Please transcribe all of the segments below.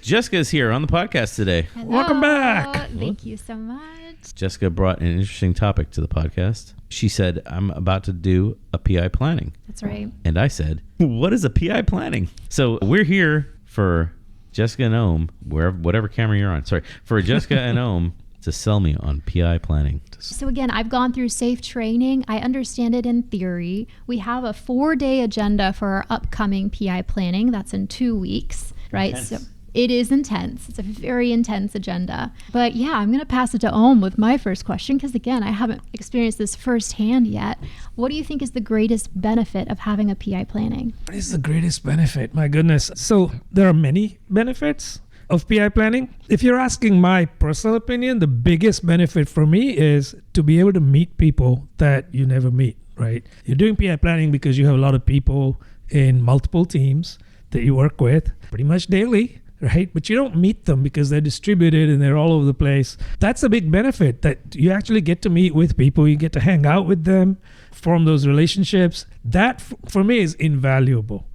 Jessica's here on the podcast today. Hello. Welcome back. Thank you so much. Jessica brought an interesting topic to the podcast. She said, I'm about to do a PI planning. That's right. And I said, what is a PI planning? So we're here for Jessica and Ohm, whatever camera you're on. Sorry, for Jessica and Ohm to sell me on PI planning. So again, I've gone through SAFE training. I understand it in theory. We have a 4-day agenda for our upcoming PI planning. That's in 2 weeks, right? Intense. So it is intense. It's a very intense agenda. But yeah, I'm going to pass it to Ohm with my first question because again, I haven't experienced this firsthand yet. What do you think is the greatest benefit of having a PI planning? What is the greatest benefit? My goodness. So there are many benefits of PI planning. If you're asking my personal opinion, the biggest benefit for me is to be able to meet people that you never meet, right? You're doing PI planning because you have a lot of people in multiple teams that you work with pretty much daily, right? But you don't meet them because they're distributed and they're all over the place. That's a big benefit, that you actually get to meet with people, you get to hang out with them, form those relationships. That for me is invaluable.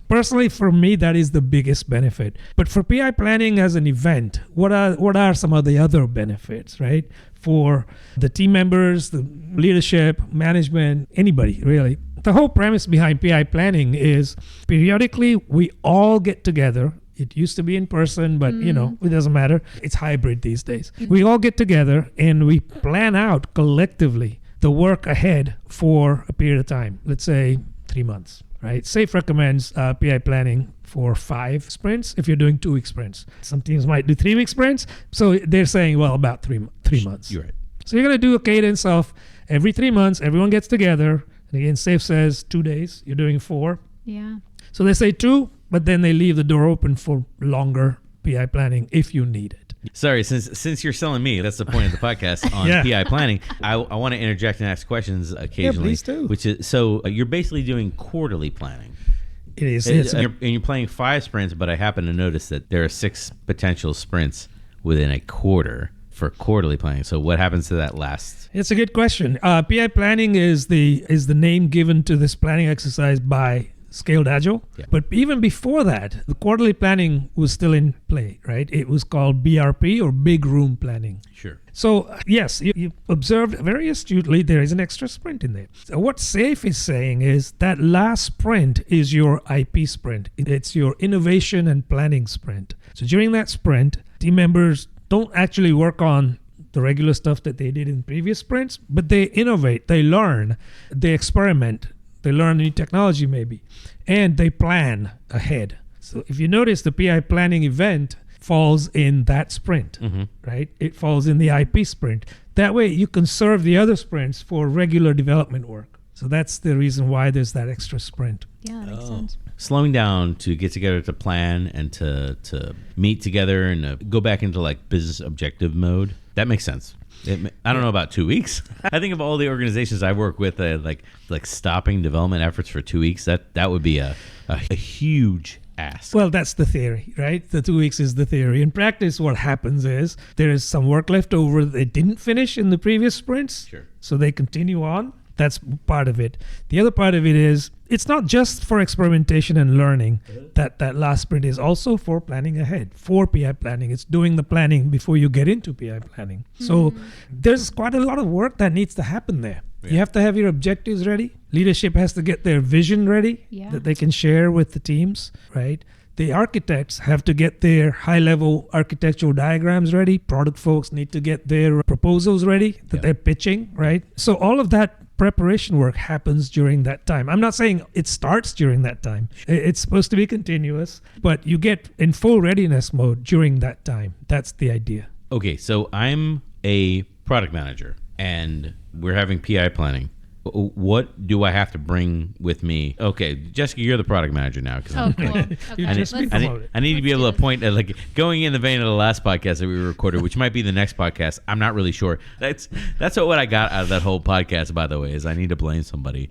Personally for me, that is the biggest benefit. But for PI planning as an event, what are some of the other benefits, right? For the team members, the leadership, management, anybody really. The whole premise behind PI planning is periodically we all get together. It used to be in person, but it doesn't matter. It's hybrid these days. We all get together and we plan out collectively the work ahead for a period of time. Let's say 3 months. Right? SAFE recommends PI planning for 5 sprints if you're doing 2-week sprints. Some teams might do 3-week sprints. So they're saying, well, about 3 months. You're right. So you're going to do a cadence of every 3 months, everyone gets together. And again, SAFE says 2 days. You're doing 4. Yeah. So they say 2, but then they leave the door open for longer PI planning if you need it. Sorry, since you're selling me, that's the point of the podcast on PI planning. I want to interject and ask questions occasionally. Yeah, please do. Which is, so you're basically doing quarterly planning. It is. And you're playing 5 sprints, but I happen to notice that there are 6 potential sprints within a quarter for quarterly planning. So what happens to that last? It's a good question. PI planning is the name given to this planning exercise by Scaled Agile. Yeah. But even before that, the quarterly planning was still in play, right? It was called BRP, or Big Room Planning. Sure. So yes, you observed very astutely there is an extra sprint in there. So what SAFE is saying is that last sprint is your IP sprint. It's your innovation and planning sprint. So during that sprint, team members don't actually work on the regular stuff that they did in previous sprints, but they innovate, they learn, they experiment, they learn new technology maybe, and they plan ahead. So if you notice, the PI planning event falls in that sprint, right? It falls in the IP sprint. That way you can serve the other sprints for regular development work. So that's the reason why there's that extra sprint. Yeah, that makes sense. Slowing down to get together to plan and to meet together and go back into like business objective mode. That makes sense. I don't know about 2 weeks. I think of all the organizations I work with, like stopping development efforts for 2 weeks. That would be a huge ask. Well, that's the theory, right? The 2 weeks is the theory. In practice, what happens is there is some work left over that they didn't finish in the previous sprints. Sure. So they continue on. That's part of it. The other part of it is it's not just for experimentation and learning. That last sprint is also for planning ahead, for PI planning. It's doing the planning before you get into PI planning. So there's quite a lot of work that needs to happen there. Yeah. You have to have your objectives ready. Leadership has to get their vision ready that they can share with the teams, right? The architects have to get their high-level architectural diagrams ready. Product folks need to get their proposals ready that they're pitching, right? So all of that preparation work happens during that time. I'm not saying it starts during that time. It's supposed to be continuous, but you get in full readiness mode during that time. That's the idea. Okay, so I'm a product manager and we're having PI planning. What do I have to bring with me? Okay, Jessica, you're the product manager now. Oh, cool. Okay. I need to be able to point at, like, going in the vein of the last podcast that we recorded, which might be the next podcast. I'm not really sure. That's what I got out of that whole podcast, by the way, is I need to blame somebody.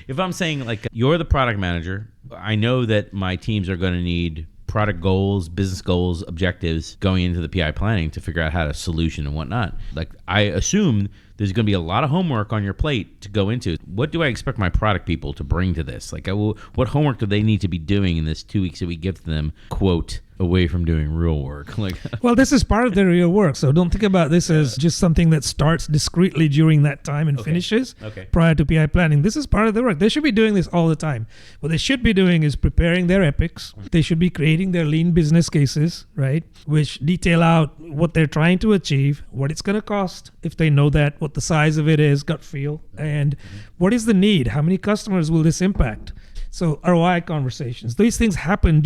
If I'm saying, like, you're the product manager, I know that my teams are going to need product goals, business goals, objectives going into the PI planning to figure out how to solution and whatnot. Like, I assume There's going to be a lot of homework on your plate to go into. What do I expect my product people to bring to this? Like, what homework do they need to be doing in this 2 weeks that we give to them, quote, away from doing real work? Like, well, this is part of the real work. So don't think about this as just something that starts discreetly during that time and finishes prior to PI planning. This is part of the work. They should be doing this all the time. What they should be doing is preparing their epics. They should be creating their lean business cases, right? Which detail out what they're trying to achieve, what it's going to cost if they know that, what the size of it is, gut feel, and what is the need? How many customers will this impact? So ROI conversations, these things happen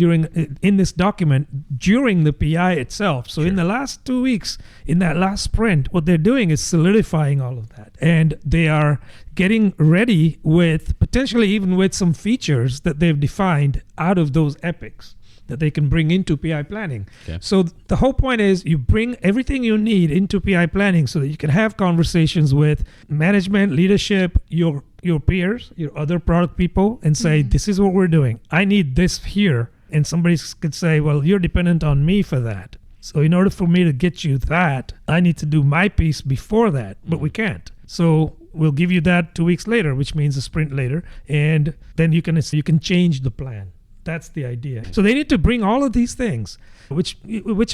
in this document during the PI itself. So in the last 2 weeks, in that last sprint, what they're doing is solidifying all of that. And they are getting ready with potentially even with some features that they've defined out of those epics that they can bring into PI planning. Okay. So the whole point is you bring everything you need into PI planning so that you can have conversations with management, leadership, your peers, your other product people, and say, this is what we're doing. I need this here. And somebody could say, well, you're dependent on me for that. So in order for me to get you that, I need to do my piece before that, but we can't. So we'll give you that 2 weeks later, which means a sprint later. And then you can change the plan. That's the idea. So they need to bring all of these things, which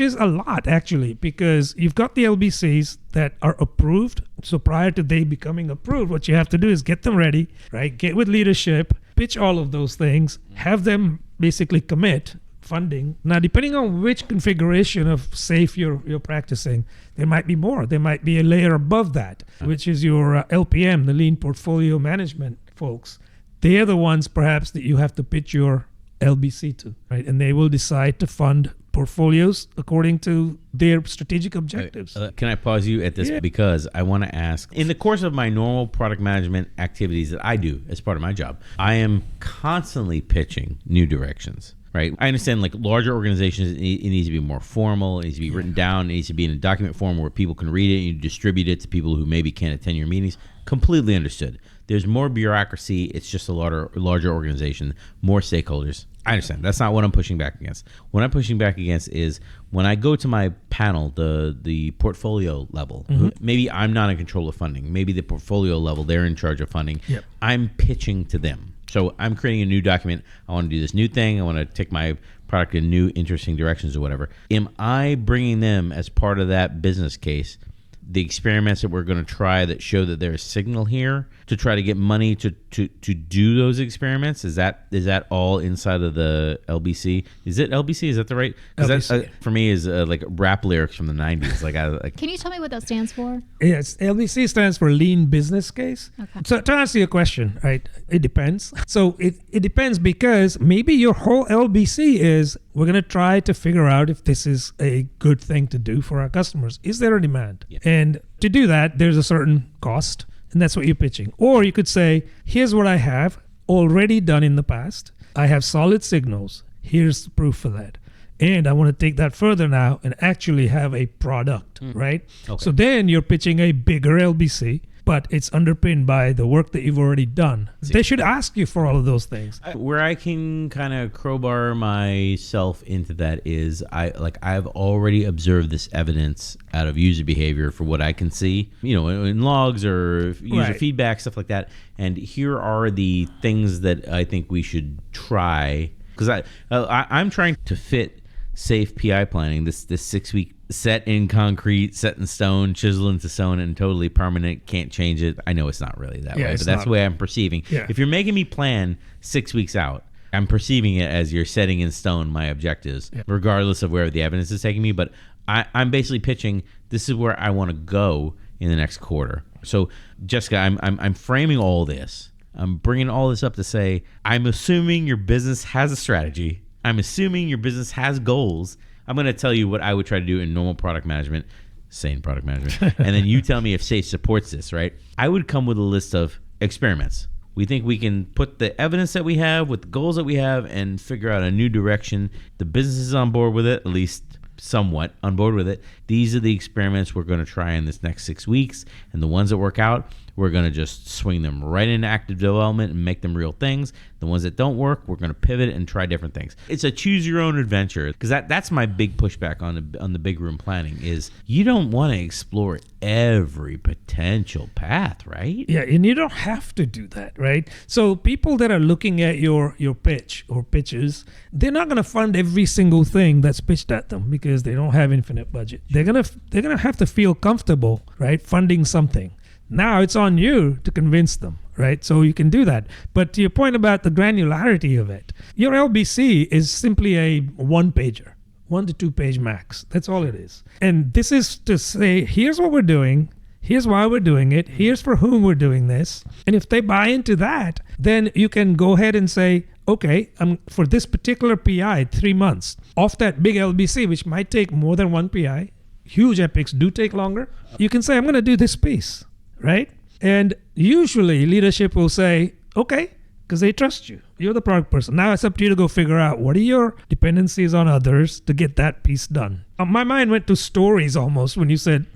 is a lot actually, because you've got the LBCs that are approved. So prior to they becoming approved, what you have to do is get them ready, right? Get with leadership, pitch all of those things, have them basically commit funding. Now, depending on which configuration of SAFE you're practicing, there might be more. There might be a layer above that, which is your LPM, the Lean Portfolio Management folks. They're the ones perhaps that you have to pitch your LBC to, right? And they will decide to fund portfolios according to their strategic objectives. Can I pause you at this? Yeah. Because I want to ask, in the course of my normal product management activities that I do as part of my job, I am constantly pitching new directions. Right. I understand like larger organizations, it needs to be more formal. It needs to be written down. It needs to be in a document form where people can read it and you distribute it to people who maybe can't attend your meetings. Completely understood. There's more bureaucracy. It's just a larger organization, more stakeholders. I understand. That's not what I'm pushing back against. What I'm pushing back against is when I go to my panel, the portfolio level, maybe I'm not in control of funding. Maybe the portfolio level, they're in charge of funding. Yep. I'm pitching to them. So I'm creating a new document. I want to do this new thing. I want to take my product in new, interesting directions or whatever. Am I bringing them as part of that business case the experiments that we're going to try that show that there's signal here to try to get money to do those experiments? Is that all inside of the LBC? Is it LBC? Is that the right? Because that for me is like rap lyrics from the 90s. Like Can you tell me what that stands for? Yes, LBC stands for Lean Business Case. Okay. So to answer your question, right, it depends. So it depends because maybe your whole LBC is we're going to try to figure out if this is a good thing to do for our customers. Is there a demand? Yeah. And to do that, there's a certain cost, and that's what you're pitching. Or you could say, here's what I have already done in the past. I have solid signals. Here's the proof for that. And I want to take that further now and actually have a product, right? Okay. So then you're pitching a bigger LBC, but it's underpinned by the work that you've already done. They should ask you for all of those things. Where I can kind of crowbar myself into that is I've already observed this evidence out of user behavior for what I can see, in logs or user feedback, stuff like that. And here are the things that I think we should try, because I'm trying to fit SAFE PI planning, this 6 week set in concrete, set in stone, chisel into stone, and totally permanent, can't change it. I know it's not really that way, but that's the way I'm perceiving. Yeah. If you're making me plan 6 weeks out, I'm perceiving it as you're setting in stone my objectives, regardless of where the evidence is taking me. But I'm basically pitching, this is where I want to go in the next quarter. So, Jessica, I'm framing all this. I'm bringing all this up to say, I'm assuming your business has a strategy. I'm assuming your business has goals. I'm going to tell you what I would try to do in normal product management, sane product management, and then you tell me if SAFE supports this, right? I would come with a list of experiments. We think we can put the evidence that we have with the goals that we have and figure out a new direction. The business is on board with it, at least somewhat on board with it. These are the experiments we're going to try in this next 6 weeks, and the ones that work out, we're going to just swing them right into active development and make them real things. The ones that don't work, we're going to pivot and try different things. It's a choose your own adventure, because that's my big pushback on the big room planning is you don't want to explore every potential path, right? Yeah, and you don't have to do that, right? So people that are looking at your pitch or pitches, they're not going to fund every single thing that's pitched at them because they don't have infinite budget. They're gonna have to feel comfortable, right, funding something. Now it's on you to convince them, right? So you can do that. But to your point about the granularity of it, your LBC is simply a one-pager, 1 to 2 page max. That's all it is. And this is to say, here's what we're doing. Here's why we're doing it. Here's for whom we're doing this. And if they buy into that, then you can go ahead and say, okay, for this particular PI, 3 months, off that big LBC, which might take more than one PI, huge epics do take longer, you can say, I'm going to do this piece, right? And usually leadership will say, okay, because they trust you. You're the product person. Now it's up to you to go figure out what are your dependencies on others to get that piece done. My mind went to stories almost when you said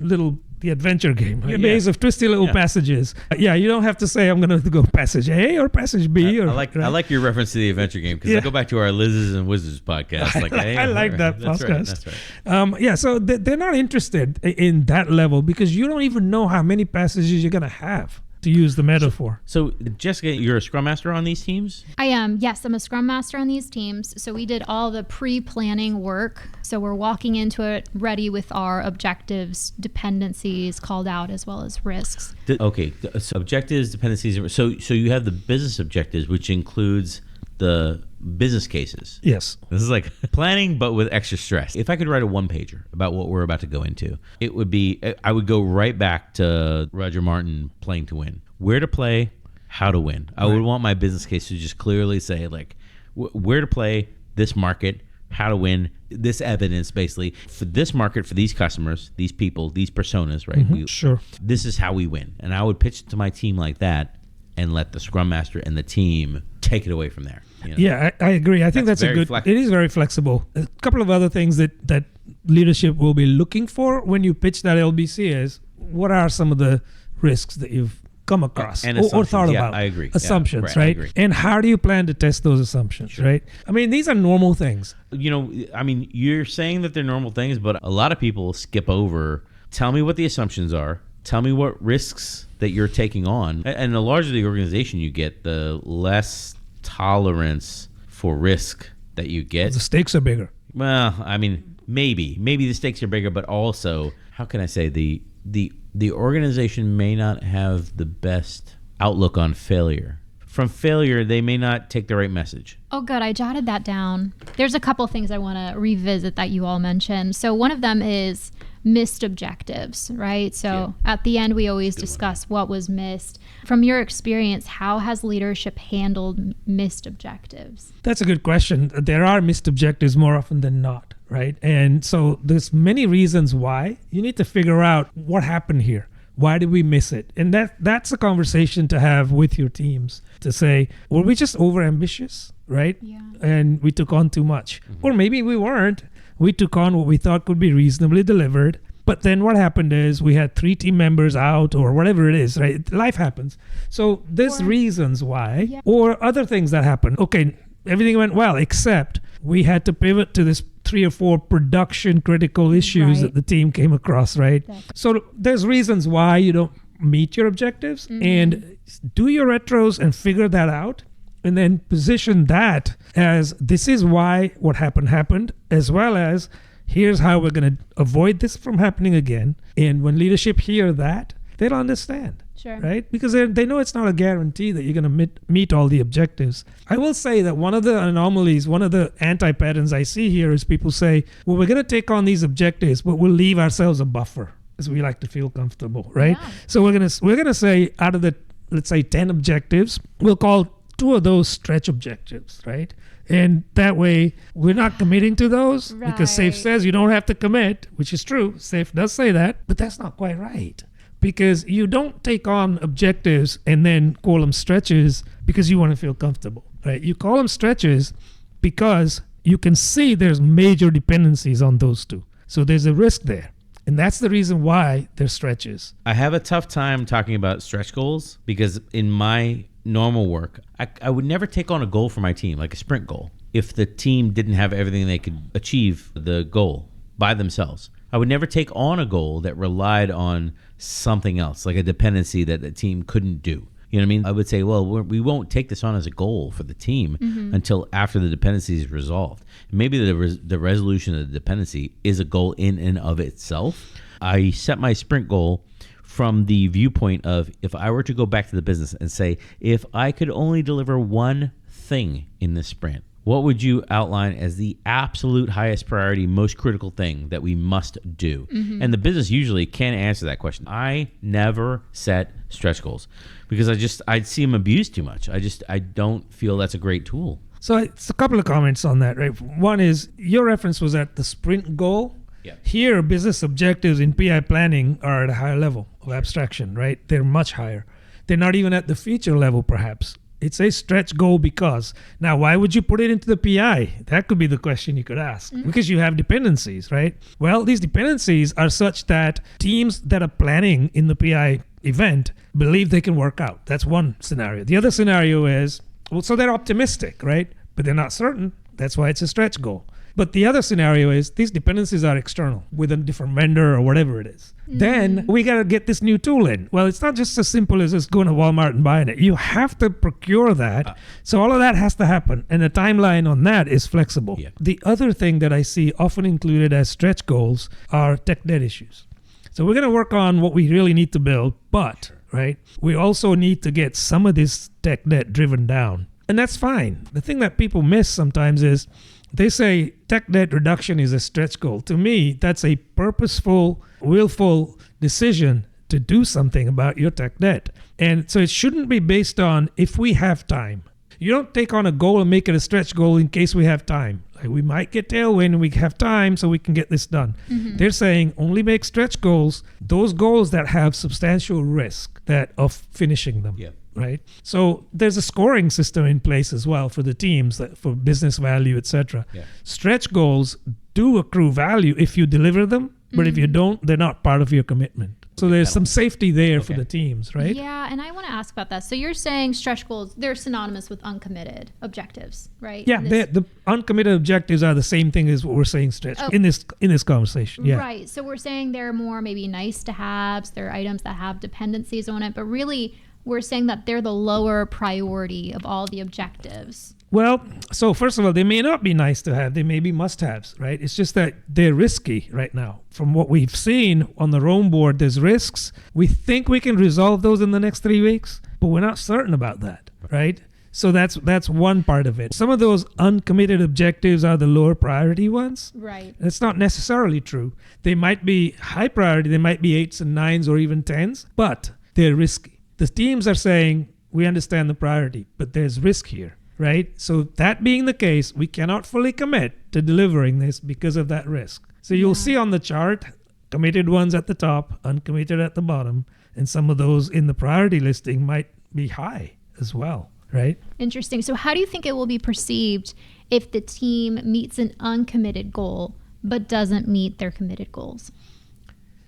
the adventure game, a maze of twisty little passages. You don't have to say I'm going to go passage A or passage B. I like your reference to the adventure game, because I go back to our Lizards and Wizards podcast. I like that podcast. That's right. So they're not interested in that level because you don't even know how many passages you're going to have, to use the metaphor. So Jessica, you're a Scrum Master on these teams? I am. Yes, I'm a Scrum Master on these teams. So we did all the pre-planning work. So we're walking into it ready with our objectives, dependencies called out, as well as risks. Okay, so objectives, dependencies. So you have the business objectives, which includes the business cases. Yes. This is like planning, but with extra stress. If I could write a one-pager about what we're about to go into, it would be, I would go right back to Roger Martin, Playing to Win. Where to play, how to win. I would want my business case to just clearly say, like, where to play, this market, how to win, this evidence, basically, for this market, for these customers, these people, these personas, right? Mm-hmm. Sure. This is how we win. And I would pitch it to my team like that, and let the Scrum Master and the team take it away from there. You know? Yeah, I agree. I think that's a good, it is very flexible. A couple of other things that leadership will be looking for when you pitch that LBC is, what are some of the risks that you've come across or thought about? I agree. Assumptions, right? right? I agree. And how do you plan to test those assumptions, right? I mean, these are normal things. You know, I mean, you're saying that they're normal things, but a lot of people skip over, tell me what the assumptions are, tell me what risks that you're taking on. And the larger the organization you get, the less tolerance for risk that you get. The stakes are bigger. Well, I mean, maybe the stakes are bigger, but also, how can I say, the organization may not have the best outlook on failure. From failure, they may not take the right message. Oh, good. I jotted that down. There's a couple things I want to revisit that you all mentioned. So one of them is missed objectives, right? So at the end, we always discuss what was missed. From your experience, how has leadership handled missed objectives? That's a good question. There are missed objectives more often than not, right? And so there's many reasons why. You need to figure out what happened here. Why did we miss it? And that's a conversation to have with your teams, to say, were we just overambitious, right? Yeah. And we took on too much. Or maybe we weren't. We took on what we thought could be reasonably delivered. But then what happened is we had 3 team members out or whatever it is, right? Life happens. So there's reasons why, or other things that happen. Okay, everything went well, except we had to pivot to this 3 or 4 production critical issues that the team came across, right? Exactly. So there's reasons why you don't meet your objectives, and do your retros and figure that out, and then position that as, this is why what happened, as well as, here's how we're going to avoid this from happening again. And when leadership hear that, they'll understand. Sure. Right? Because they know it's not a guarantee that you're going to meet all the objectives. I will say that one of the anomalies, one of the anti-patterns I see here is people say, well, we're going to take on these objectives, but we'll leave ourselves a buffer, because we like to feel comfortable, right? Yeah. So we're going to say, out of the, let's say, 10 objectives, we'll call 2 of those stretch objectives, right? And that way, we're not committing to those, because SAFE says you don't have to commit, which is true. SAFE does say that, but that's not quite right. Because you don't take on objectives and then call them stretches because you want to feel comfortable, right? You call them stretches because you can see there's major dependencies on those 2. So there's a risk there. And that's the reason why there's stretches. I have a tough time talking about stretch goals because in my normal work, I would never take on a goal for my team, like a sprint goal, if the team didn't have everything they could achieve the goal by themselves. I would never take on a goal that relied on something else, like a dependency that the team couldn't do. You know what I mean? I would say, well, we won't take this on as a goal for the team until after the dependency is resolved. Maybe the resolution of the dependency is a goal in and of itself. I set my sprint goal from the viewpoint of if I were to go back to the business and say, if I could only deliver one thing in this sprint, what would you outline as the absolute highest priority, most critical thing that we must do? And the business usually can't answer that question. I never set stretch goals because I'd see them abused too much. I don't feel that's a great tool. So it's a couple of comments on that, right? One is your reference was at the sprint goal. Yeah. Here, business objectives in PI planning are at a higher level of abstraction, right? They're much higher. They're not even at the feature level, perhaps. It's a stretch goal because. Now, why would you put it into the PI? That could be the question you could ask. Because you have dependencies, right? Well, these dependencies are such that teams that are planning in the PI event believe they can work out. That's one scenario. The other scenario is, well, so they're optimistic, right? But they're not certain. That's why it's a stretch goal. But the other scenario is these dependencies are external with a different vendor or whatever it is. Then we got to get this new tool in. Well, it's not just as simple as just going to Walmart and buying it. You have to procure that. So all of that has to happen. And the timeline on that is flexible. Yeah. The other thing that I see often included as stretch goals are tech debt issues. So we're going to work on what we really need to build, but, right, we also need to get some of this tech debt driven down. And that's fine. The thing that people miss sometimes is they say tech debt reduction is a stretch goal. To me, that's a purposeful, willful decision to do something about your tech debt. And so it shouldn't be based on if we have time. You don't take on a goal and make it a stretch goal in case we have time. Like we might get tailwind and we have time so we can get this done. They're saying only make stretch goals, those goals that have substantial risk of finishing them. Yeah. Right? So there's a scoring system in place as well for the teams for business value, etc. Yeah. Stretch goals do accrue value if you deliver them, but if you don't, they're not part of your commitment. So there's some safety there for the teams, right? Yeah, and I want to ask about that. So you're saying stretch goals, they're synonymous with uncommitted objectives, right? Yeah, the uncommitted objectives are the same thing as what we're saying stretch in this conversation. Yeah. Right. So we're saying they're more maybe nice to haves, they're items that have dependencies on it, but really we're saying that they're the lower priority of all the objectives. Well, so first of all, they may not be nice to have. They may be must-haves, right? It's just that they're risky right now. From what we've seen on the Rome board, there's risks. We think we can resolve those in the next 3 weeks, but we're not certain about that, right? So that's one part of it. Some of those uncommitted objectives are the lower priority ones. Right. That's not necessarily true. They might be high priority. They might be 8s and 9s or even 10s, but they're risky. The teams are saying, we understand the priority, but there's risk here, right? So that being the case, we cannot fully commit to delivering this because of that risk. So you'll see on the chart, committed ones at the top, uncommitted at the bottom, and some of those in the priority listing might be high as well, right? Interesting. So how do you think it will be perceived if the team meets an uncommitted goal but doesn't meet their committed goals?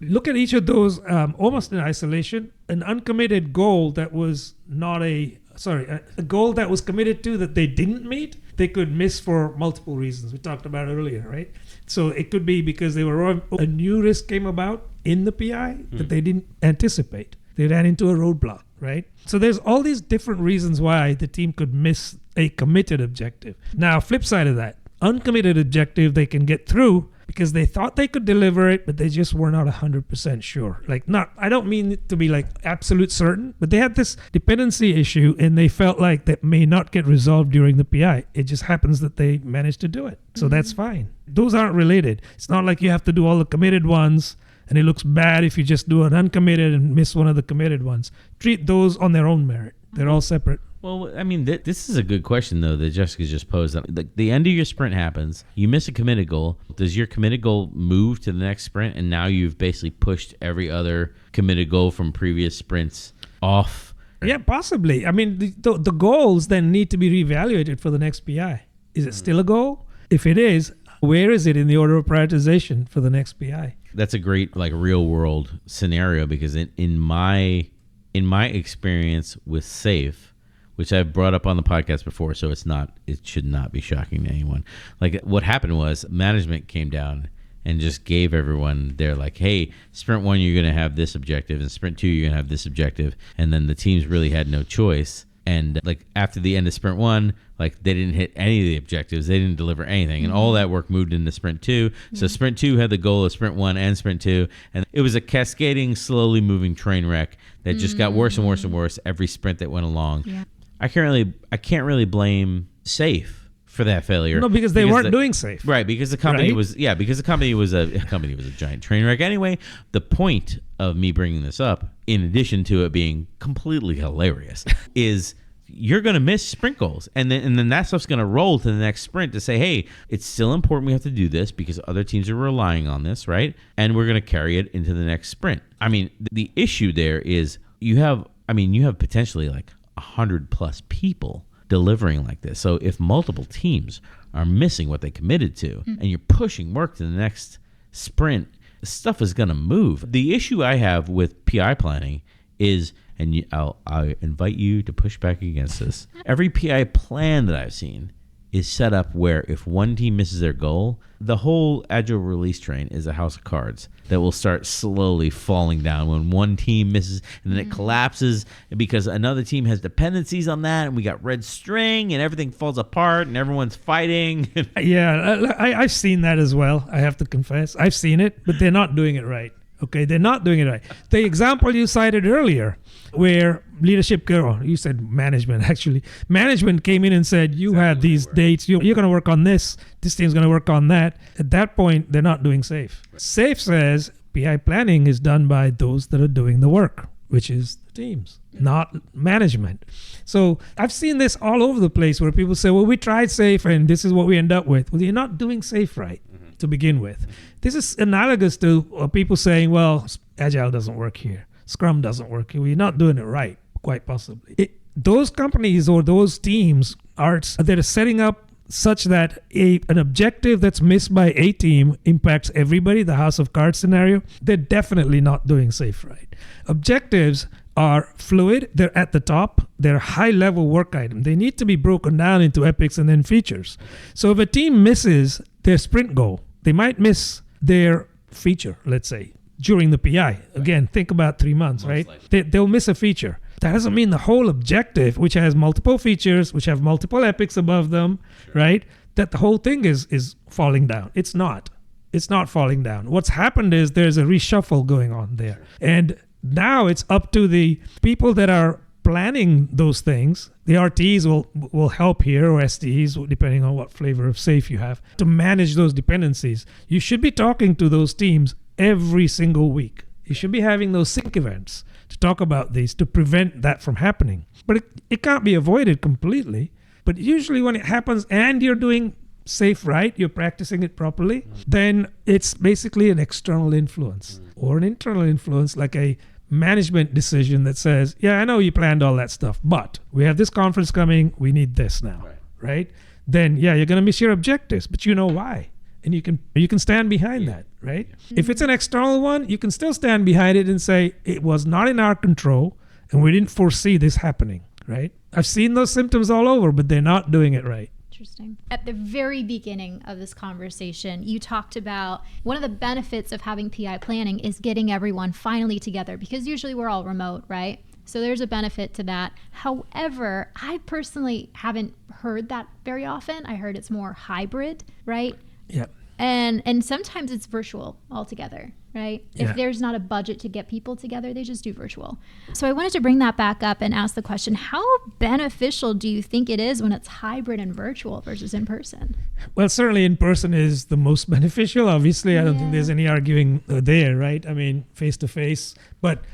Look at each of those almost in isolation. An uncommitted goal that was a goal that was committed to that they didn't meet, they could miss for multiple reasons. We talked about earlier, right? So it could be because a new risk came about in the PI that they didn't anticipate. They ran into a roadblock, right? So there's all these different reasons why the team could miss a committed objective. Now, flip side of that, uncommitted objective they can get through because they thought they could deliver it, but they just were not 100% sure. I don't mean it to be like absolute certain, but they had this dependency issue and they felt like that may not get resolved during the PI. It just happens that they managed to do it. So that's fine. Those aren't related. It's not like you have to do all the committed ones and it looks bad if you just do an uncommitted and miss one of the committed ones. Treat those on their own merit. They're all separate. Well, I mean, this is a good question, though, that Jessica just posed. The end of your sprint happens. You miss a committed goal. Does your committed goal move to the next sprint, and now you've basically pushed every other committed goal from previous sprints off? Yeah, possibly. I mean, the goals then need to be reevaluated for the next PI. Is it still a goal? If it is, where is it in the order of prioritization for the next PI? that's a great like real world scenario, because in my experience with SAFe, which I've brought up on the podcast before, so it should not be shocking to anyone. Like what happened was management came down and just gave everyone, they're like, hey, sprint 1, you're going to have this objective, and sprint 2, you're going to have this objective. And then the teams really had no choice. And like after the end of sprint 1, like they didn't hit any of the objectives. They didn't deliver anything. And all that work moved into sprint 2. So sprint 2 had the goal of sprint 1 and sprint 2. And it was a cascading, slowly moving train wreck that just got worse and worse and worse every sprint that went along. Yeah. I can't really blame SAFe for that failure. No, because they weren't doing SAFe. Right, because the company was a giant train wreck anyway. The point of me bringing this up, in addition to it being completely hilarious, is you're going to miss sprint goals, and then that stuff's going to roll to the next sprint to say, hey, it's still important we have to do this because other teams are relying on this, right? And we're going to carry it into the next sprint. I mean, the issue there is you have potentially like 100+ people delivering like this. So if multiple teams are missing what they committed to, and you're pushing work to the next sprint, stuff is going to move. The issue I have with PI planning is, and I'll invite you to push back against this, every PI plan that I've seen is set up where if one team misses their goal, the whole Agile release train is a house of cards that will start slowly falling down when one team misses, and then it collapses because another team has dependencies on that, and we got red string, and everything falls apart, and everyone's fighting. Yeah, I've seen that as well. I have to confess. I've seen it, but they're not doing it right. Okay, they're not doing it right. The example you cited earlier, where leadership, you said management, actually. Management came in and said, you had these dates, you're going to work on this team's going to work on that. At that point, they're not doing SAFe. SAFe says PI planning is done by those that are doing the work, which is the teams, not management. So I've seen this all over the place where people say, well, we tried SAFe and this is what we end up with. Well, you're not doing SAFe right to begin with. This is analogous to people saying, well, Agile doesn't work here. Scrum doesn't work here. Well, you're not doing it right, quite possibly. Those companies or those teams that are setting up such that an objective that's missed by a team impacts everybody, the house of cards scenario, they're definitely not doing SAFe right. Objectives are fluid, they're at the top, they're high-level work item. They need to be broken down into epics and then features. So if a team misses their sprint goal, they might miss their feature, let's say, during the PI. Again, think about 3 months, right? They'll miss a feature. That doesn't mean the whole objective, which has multiple features, which have multiple epics above them, right? That the whole thing is falling down. It's not. It's not falling down. What's happened is there's a reshuffle going on there. And now it's up to the people that are planning those things. The RTs will help here, or STEs, depending on what flavor of SAFe you have, to manage those dependencies. You should be talking to those teams every single week. You should be having those sync events to talk about these to prevent that from happening. But it can't be avoided completely. But usually when it happens and you're doing SAFe right, you're practicing it properly, then it's basically an external influence or an internal influence, like a management decision that says, yeah, I know you planned all that stuff, but we have this conference coming, we need this now, right? Then, yeah, you're going to miss your objectives, but you know why. And you can stand behind that, right? If it's an external one, you can still stand behind it and say, it was not in our control, and we didn't foresee this happening, right? I've seen those symptoms all over, but they're not doing it right. Interesting. At the very beginning of this conversation, you talked about one of the benefits of having PI planning is getting everyone finally together, because usually we're all remote, right? So there's a benefit to that. However, I personally haven't heard that very often. I heard it's more hybrid, right? Yeah. And sometimes it's virtual altogether, right? Yeah. If there's not a budget to get people together, they just do virtual. So I wanted to bring that back up and ask the question, how beneficial do you think it is when it's hybrid and virtual versus in person? Well, certainly in person is the most beneficial. Obviously, I don't think there's any arguing there, right? I mean, face to face. But,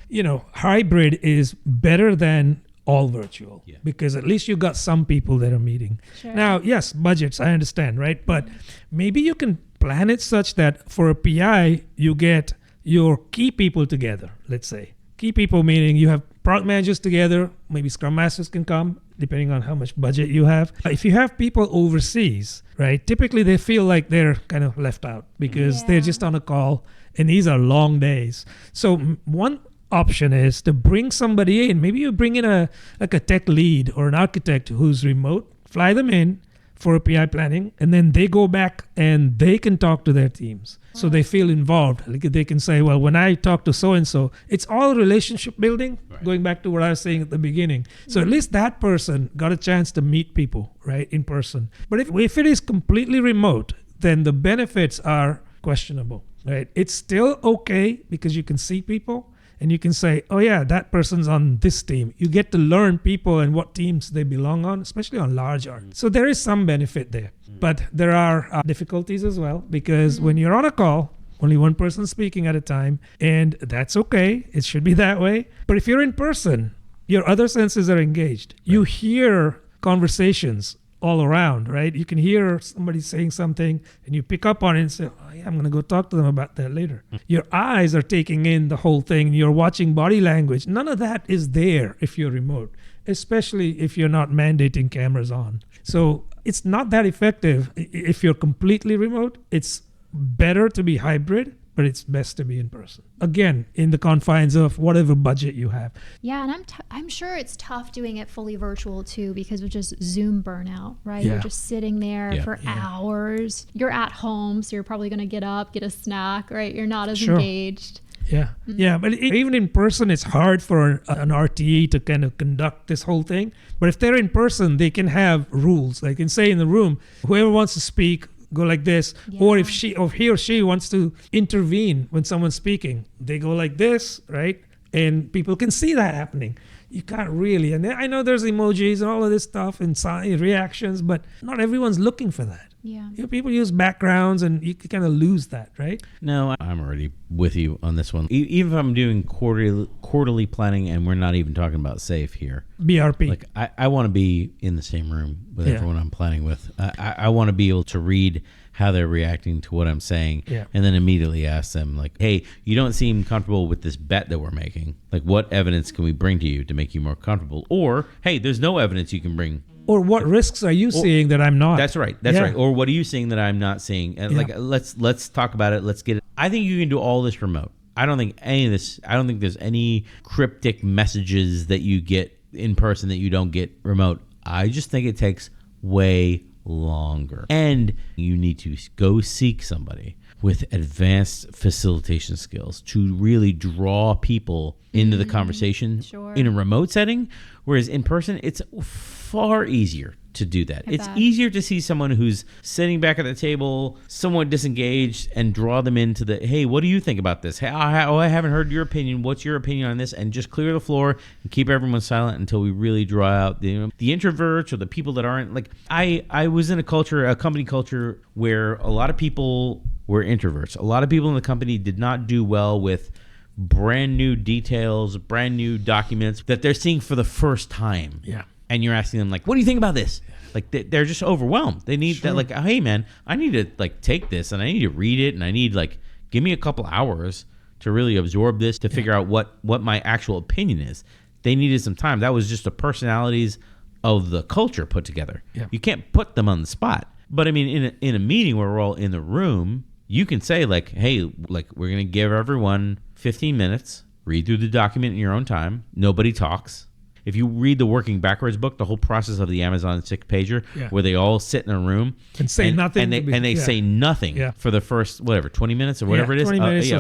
hybrid is better than all virtual, because at least you got some people that are meeting. Sure. Now, yes, budgets, I understand, right? But maybe you can plan it such that for a PI, you get your key people together, let's say. Key people meaning you have product managers together, maybe Scrum Masters can come, depending on how much budget you have. If you have people overseas, right, typically they feel like they're kind of left out because they're just on a call, and these are long days. So one option is to bring somebody in. Maybe you bring in a tech lead or an architect who's remote, fly them in for a PI planning, and then they go back and they can talk to their teams. So they feel involved. Like they can say, well, when I talk to so-and-so, it's all relationship building, going back to what I was saying at the beginning. So at least that person got a chance to meet people, right, in person. But if it is completely remote, then the benefits are questionable, right? It's still okay because you can see people and you can say, oh yeah, that person's on this team. You get to learn people and what teams they belong on, especially on large art. So there is some benefit there. But there are difficulties as well, because when you're on a call, only one person speaking at a time, and that's okay. It should be that way. But if you're in person, your other senses are engaged. You hear conversations all around, right? You can hear somebody saying something and you pick up on it and say, oh yeah, I'm going to go talk to them about that later. Your eyes are taking in the whole thing. You're watching body language. None of that is there if you're remote, especially if you're not mandating cameras on. So it's not that effective if you're completely remote. It's better to be hybrid, but it's best to be in person. Again, in the confines of whatever budget you have. Yeah, and I'm sure it's tough doing it fully virtual too, because of just Zoom burnout, right? Yeah. You're just sitting there for hours. You're at home, so you're probably going to get up, get a snack, right? You're not as engaged. Yeah, yeah, but even in person, it's hard for an RTE to kind of conduct this whole thing. But if they're in person, they can have rules. They can say in the room, whoever wants to speak, go like this. Or if he or she wants to intervene when someone's speaking, they go like this, right? And people can see that happening. You can't really. And I know there's emojis and all of this stuff and reactions, but not everyone's looking for that. Yeah. People use backgrounds and you kind of lose that, right? No, I'm already with you on this one. Even if I'm doing quarterly planning and we're not even talking about SAFE here. BRP. Like I want to be in the same room with everyone I'm planning with. I want to be able to read how they're reacting to what I'm saying, and then immediately ask them, like, hey, you don't seem comfortable with this bet that we're making. Like, what evidence can we bring to you to make you more comfortable? Or, hey, there's no evidence you can bring. Or what risks are you seeing that I'm not? That's right. That's right. Or what are you seeing that I'm not seeing? And like, let's talk about it. Let's get it. I think you can do all this remote. I don't think there's any cryptic messages that you get in person that you don't get remote. I just think it takes way longer. And you need to go seek somebody with advanced facilitation skills to really draw people into the conversation in a remote setting. Whereas in person, it's far easier to do that. It's easier to see someone who's sitting back at the table, somewhat disengaged, and draw them into the, hey, what do you think about this? Hey, I haven't heard your opinion. What's your opinion on this? And just clear the floor and keep everyone silent until we really draw out the introverts or the people that aren't. Like, I was in a company culture where a lot of people were introverts. A lot of people in the company did not do well with brand new details, brand new documents that they're seeing for the first time. Yeah. And you're asking them, like, what do you think about this? Like, they're just overwhelmed. They need that, like, hey, man, I need to, like, take this and I need to read it and I need, like, give me a couple hours to really absorb this, to figure out what my actual opinion is. They needed some time. That was just the personalities of the culture put together. Yeah. You can't put them on the spot. But, I mean, in a meeting where we're all in the room, you can say, like, hey, like, we're going to give everyone 15 minutes, read through the document in your own time. Nobody talks. If you read the Working Backwards book, the whole process of the Amazon 6-pager, where they all sit in a room and say nothing, and they say nothing for the first 20 minutes or whatever it is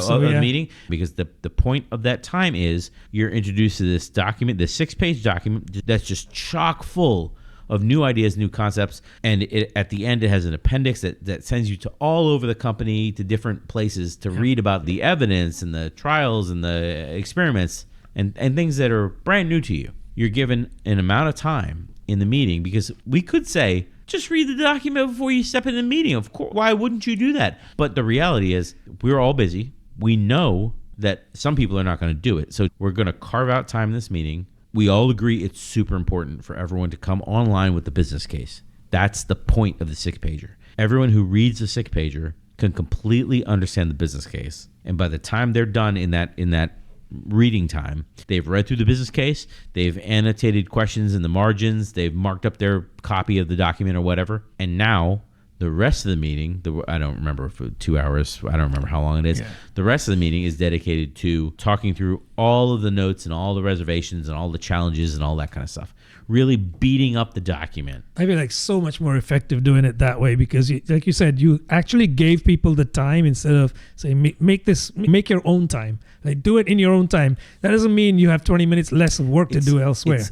of the meeting, because the point of that time is you're introduced to this document, this 6-page document that's just chock full of new ideas, new concepts, and at the end it has an appendix that sends you to all over the company, to different places to read about the evidence and the trials and the experiments and things that are brand new to you. You're given an amount of time in the meeting, because we could say, just read the document before you step in the meeting. Of course, why wouldn't you do that? But the reality is we're all busy. We know that some people are not going to do it. So we're going to carve out time in this meeting. We all agree it's super important for everyone to come online with the business case. That's the point of the 6-pager. Everyone who reads the 6-pager can completely understand the business case. And by the time they're done in that reading time. They've read through the business case. They've annotated questions in the margins. They've marked up their copy of the document or whatever. And now the rest of the meeting, I don't remember, for 2 hours, I don't remember how long it is. Yeah. The rest of the meeting is dedicated to talking through all of the notes and all the reservations and all the challenges and all that kind of stuff. Really beating up the document. I feel like so much more effective doing it that way because, like you said, you actually gave people the time instead of saying, make your own time. Like, do it in your own time. That doesn't mean you have 20 minutes less of work to do elsewhere. As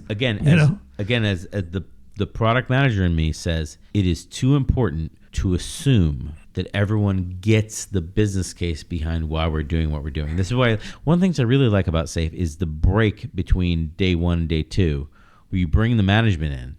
the product manager in me says, it is too important to assume that everyone gets the business case behind why we're doing what we're doing. This is why one of the things I really like about SAFe is the break between day one and day two, where you bring the management in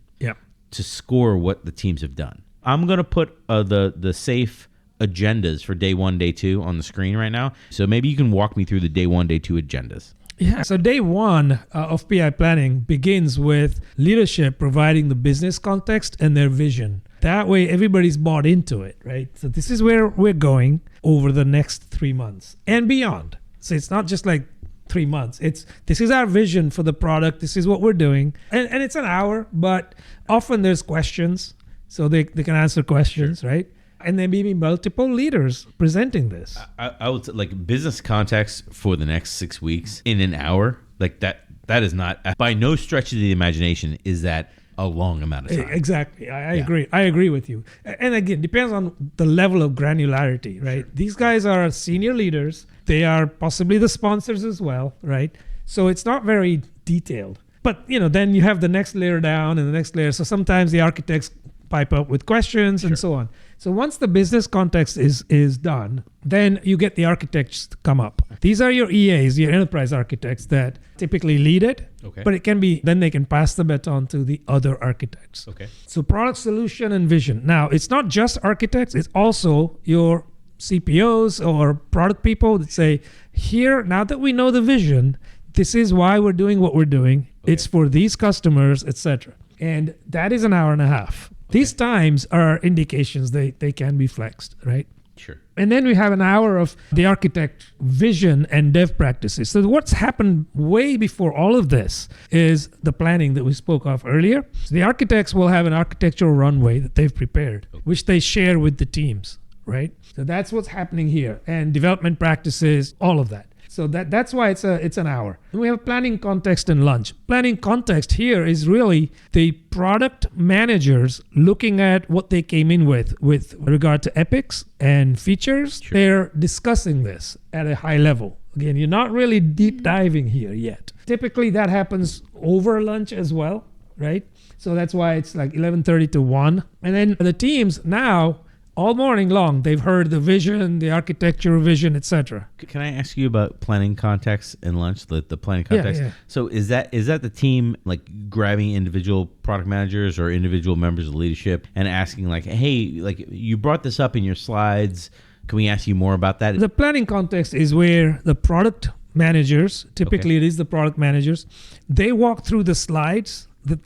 to score what the teams have done. I'm going to put the SAFe agendas for day one, day two on the screen right now. So maybe you can walk me through the day one, day two agendas. Yeah, so day one of PI planning begins with leadership providing the business context and their vision. That way, everybody's bought into it, right? So this is where we're going over the next 3 months and beyond. So it's not just like 3 months. This is our vision for the product. This is what we're doing. And it's an hour, but often there's questions. So they can answer questions, right? And there may be multiple leaders presenting this. I would say, like, business context for the next 6 weeks in an hour, like that is not, by no stretch of the imagination, is that a long amount of time. Exactly. I agree. I agree with you. And again, depends on the level of granularity, right? Sure. These guys are senior leaders. They are possibly the sponsors as well, right? So it's not very detailed. But, then you have the next layer down and the next layer. So sometimes the architects pipe up with questions and so on. So once the business context is done, then you get the architects to come up. These are your EAs, your enterprise architects that typically lead it, but it can be, then they can pass the baton to the other architects. Okay. So product solution and vision. Now, it's not just architects, it's also your CPOs or product people that say, here, now that we know the vision, this is why we're doing what we're doing. Okay. It's for these customers, etc. And that is an hour and a half. These times are indications they can be flexed, right? Sure. And then we have an hour of the architect vision and dev practices. So what's happened way before all of this is the planning that we spoke of earlier. So the architects will have an architectural runway that they've prepared, which they share with the teams, right? So that's what's happening here. And development practices, all of that. So that's why it's an hour. And we have planning context and lunch. Planning context here is really the product managers looking at what they came in with regard to epics and features. Sure. They're discussing this at a high level. Again, you're not really deep diving here yet. Typically that happens over lunch as well, right? So that's why it's like 11:30 to 1. And then the teams now, all morning long, they've heard the vision, the architecture vision, etc. Can I ask you about planning context and lunch, the planning context? Yeah. So is that the team like grabbing individual product managers or individual members of leadership and asking like, hey, like you brought this up in your slides, can we ask you more about that? The planning context is where the product managers, typically it is the product managers, they walk through the slides that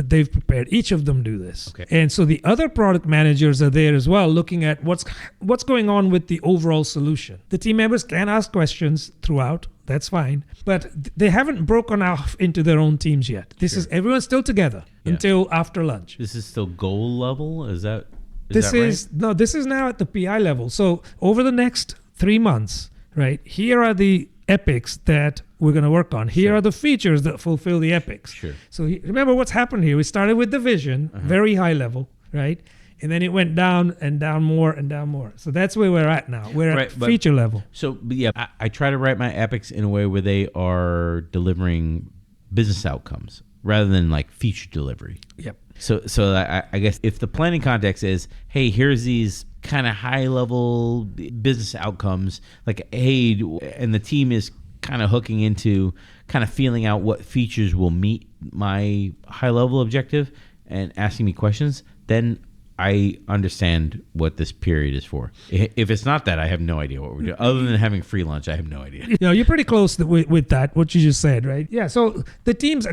they've prepared. Each of them do this. Okay. And so the other product managers are there as well, looking at what's going on with the overall solution. The team members can ask questions throughout. That's fine. But they haven't broken off into their own teams yet. This is everyone's still together until after lunch. This is still goal level? This is now at the PI level. So over the next 3 months, right, here are the epics that we're going to work on. Here are the features that fulfill the epics. Sure. So remember what's happened here. We started with the vision, very high level, right? And then it went down and down more and down more. So that's where we're at now. We're at feature level. So I try to write my epics in a way where they are delivering business outcomes rather than like feature delivery. Yep. So I guess if the planning context is, hey, here's these kind of high level business outcomes, like, hey, and the team is kind of hooking into kind of feeling out what features will meet my high level objective and asking me questions, then I understand what this period is for. If it's not that, I have no idea what we're doing. Other than having free lunch, I have no idea. You're pretty close with that, what you just said, right? Yeah, so the teams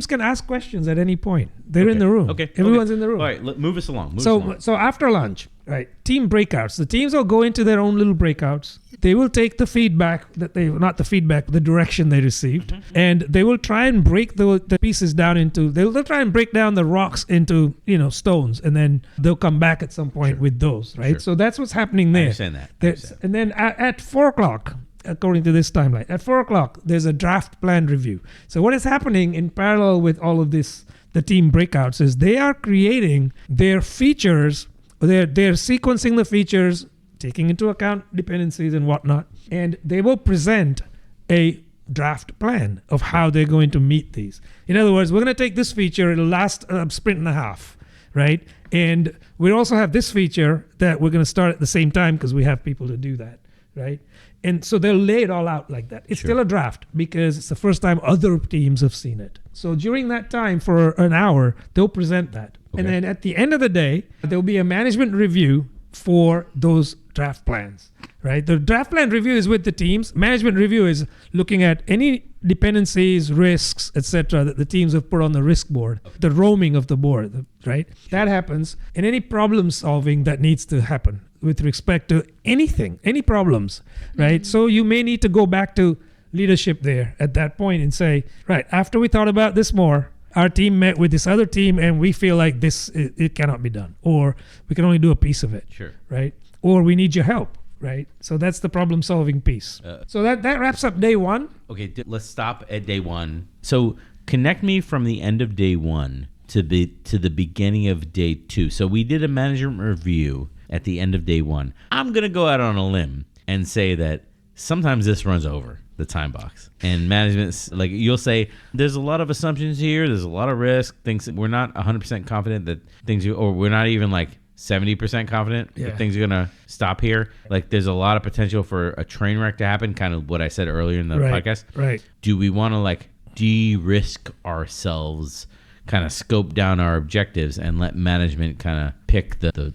can ask questions at any point. They're in the room. Okay. Everyone's in the room. All right, move us along. Move us along. So after lunch, right, team breakouts. The teams will go into their own little breakouts. They will take the feedback the direction they received, and they will try and break the pieces down into, they'll try and break down the rocks into, stones, and then they'll come back at some point with those, right? Sure. So that's what's happening there. I understand that. And then at 4 o'clock, according to this timeline, at 4 o'clock, there's a draft plan review. So what is happening in parallel with all of this, the team breakouts, is they are creating their features, they're sequencing the features, taking into account dependencies and whatnot, and they will present a draft plan of how they're going to meet these. In other words, we're going to take this feature, it'll last a sprint and a half, right? And we also have this feature that we're going to start at the same time because we have people to do that, right? And so they'll lay it all out like that. It's still a draft because it's the first time other teams have seen it. So during that time, for an hour, they'll present that. And then at the end of the day, there'll be a management review for those draft plans, right? The draft plan review is with the teams. Management review is looking at any dependencies, risks, etc. that the teams have put on the risk board, the roaming of the board, right? That happens, and any problem solving that needs to happen with respect to anything, any problems, right? So you may need to go back to leadership there at that point and say, right, after we thought about this more, our team met with this other team and we feel like it cannot be done, or we can only do a piece of it, right? Or we need your help, right? So that's the problem solving piece. So that wraps up day one. Okay, let's stop at day one. So connect me from the end of day one to the beginning of day two. So we did a management review at the end of day one. I'm going to go out on a limb and say that sometimes this runs over the time box, and management's like, you'll say there's a lot of assumptions here, there's a lot of risk, things that we're not 100% confident that things, or we're not even like 70% confident that things are gonna stop here. Like there's a lot of potential for a train wreck to happen, kind of what I said earlier in the podcast. Right. Do we want to like de-risk ourselves, kind of scope down our objectives and let management kind of pick the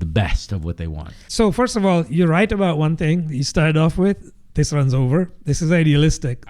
best of what they want? So first of all, you're right about one thing you started off with. This runs over. This is idealistic.